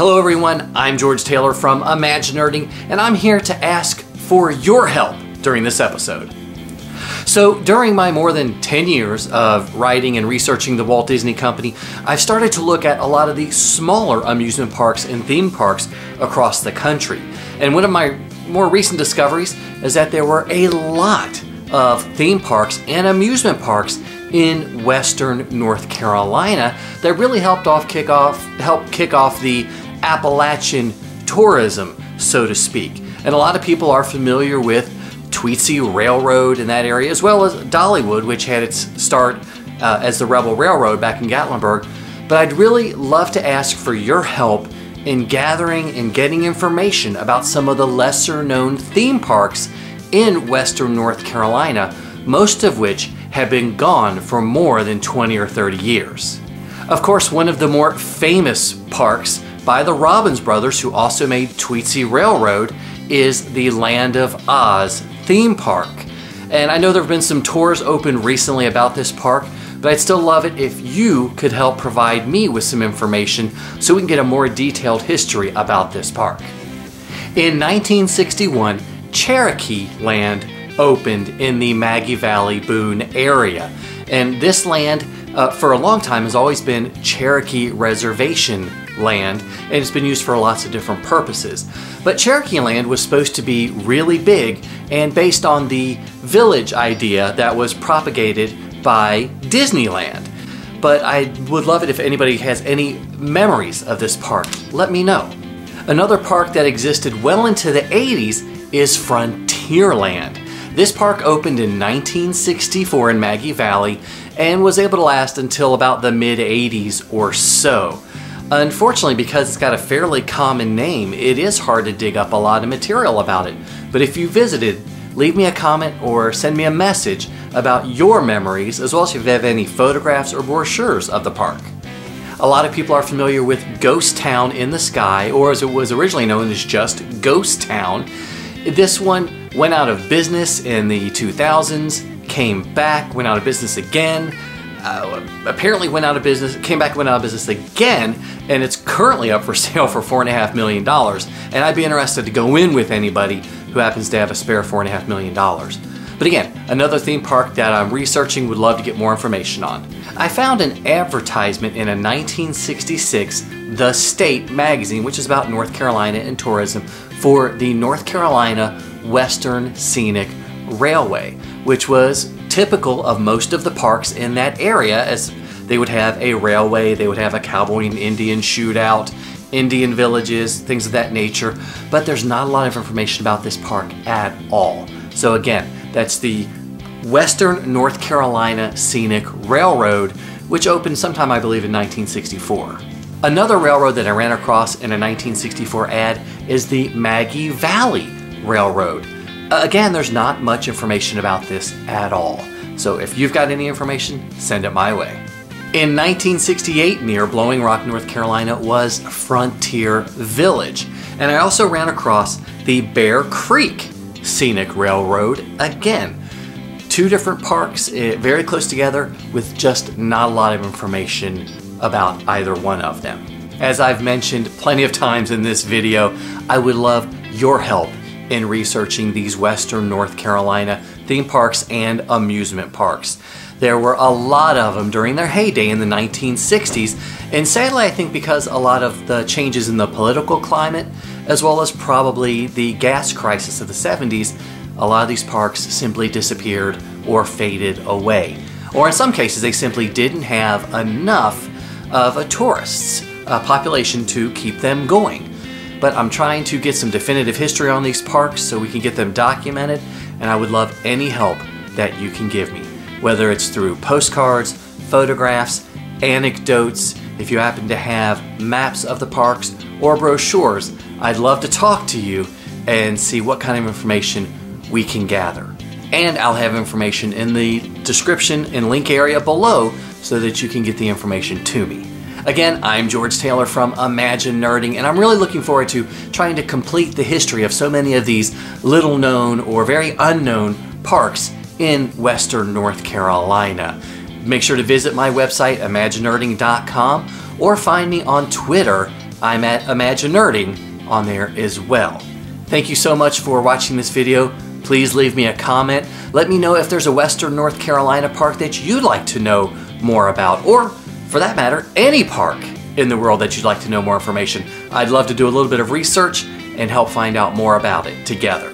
Hello everyone, I'm George Taylor from Imaginerding, and I'm here to ask for your help during this episode. So during my more than 10 years of writing and researching the Walt Disney Company, I've started to look at a lot of the smaller amusement parks and theme parks across the country. And one of my more recent discoveries is that there were a lot of theme parks and amusement parks in Western North Carolina that really helped kick off the Appalachian tourism, so to speak. And a lot of people are familiar with Tweetsie Railroad in that area, as well as Dollywood, which had its start as the Rebel Railroad back in Gatlinburg. But I'd really love to ask for your help in gathering and getting information about some of the lesser known theme parks in Western North Carolina, most of which have been gone for more than 20 or 30 years. Of course, one of the more famous parks by the Robbins brothers, who also made Tweetsie Railroad, is the Land of Oz theme park. And I know there have been some tours opened recently about this park, but I'd still love it if you could help provide me with some information so we can get a more detailed history about this park. In 1961, CherokeeLand opened in the Maggie Valley Boone area. And this land for a long time has always been Cherokee Reservation land, and it's been used for lots of different purposes. But CherokeeLand was supposed to be really big and based on the village idea that was propagated by Disneyland. But I would love it if anybody has any memories of this park. Let me know. Another park that existed well into the 80s is Frontierland. This park opened in 1964 in Maggie Valley and was able to last until about the mid-80s or so. Unfortunately, because it's got a fairly common name, it is hard to dig up a lot of material about it. But if you visited, leave me a comment or send me a message about your memories, as well as if you have any photographs or brochures of the park. A lot of people are familiar with Ghost Town in the Sky, or as it was originally known as just Ghost Town. This one went out of business in the 2000s, came back, went out of business again, apparently went out of business, came back, went out of business again, and it's currently up for sale for $4.5 million. And I'd be interested to go in with anybody who happens to have a spare $4.5 million. But again, another theme park that I'm researching, would love to get more information on. I found an advertisement in a 1966 The State magazine, which is about North Carolina and tourism, for the North Carolina Western Scenic Railway, which was typical of most of the parks in that area, as they would have a railway, they would have a cowboy and Indian shootout, Indian villages, things of that nature, but there's not a lot of information about this park at all. So again, that's the Western North Carolina Scenic Railroad, which opened sometime, I believe, in 1964. Another railroad that I ran across in a 1964 ad is the Maggie Valley Railroad. Again, there's not much information about this at all. So if you've got any information, send it my way. In 1968, near Blowing Rock, North Carolina, was Frontier Village. And I also ran across the Bear Creek Scenic Railroad. Again, two different parks, very close together, with just not a lot of information about either one of them. As I've mentioned plenty of times in this video, I would love your help in researching these Western North Carolina theme parks and amusement parks. There were a lot of them during their heyday in the 1960s, and sadly I think because a lot of the changes in the political climate, as well as probably the gas crisis of the 70s, a lot of these parks simply disappeared or faded away. Or in some cases they simply didn't have enough of a tourists population to keep them going. But I'm trying to get some definitive history on these parks so we can get them documented, and I would love any help that you can give me, whether it's through postcards, photographs, anecdotes. If you happen to have maps of the parks or brochures, I'd love to talk to you and see what kind of information we can gather. And I'll have information in the description and link area below so that you can get the information to me. Again, I'm George Taylor from Imaginerding, and I'm really looking forward to trying to complete the history of so many of these little known or very unknown parks in Western North Carolina. Make sure to visit my website, Imaginerding.com, or find me on Twitter I'm at Imaginerding on there as well. Thank you so much for watching this video. Please leave me a comment. Let me know if there's a Western North Carolina park that you'd like to know more about, or for that matter, any park in the world that you'd like to know more information. I'd love to do a little bit of research and help find out more about it together.